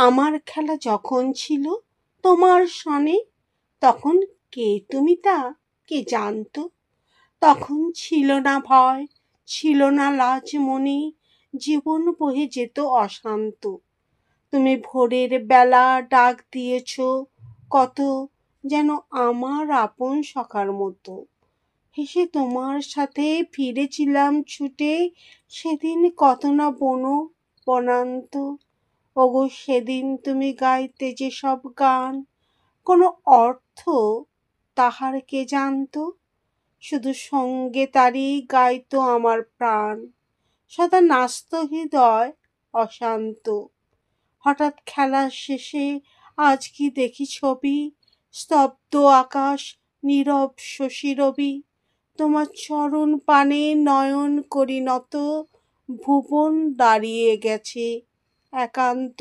আমার খেলা যখন ছিল তোমার সনে, তখন কে তুমি তা কে জানতো? তখন ছিল না ভয়, ছিল না লাজ মনে, জীবন বয়ে যেত অশান্ত। তুমি ভোরের বেলা ডাক দিয়েছ কত, যেন আমার আপন সখার মতো। হেসে তোমার সাথে ফিরেছিলাম ছুটে, সেদিন কত না বন বনান্ত। ওগো সেদিন তুমি গাইতে যে সব গান, কোনো অর্থ তাহার কে জানতো? শুধু সঙ্গে তারই গাইতো আমার প্রাণ, সদা নাচত হৃদয় অশান্ত। হঠাৎ খেলার শেষে আজ কি দেখি ছবি, স্তব্ধ আকাশ, নীরব শশী রবি। তোমার চরণ পানে নয়ন করি নত, ভুবন দাঁড়িয়ে গেছে একান্ত।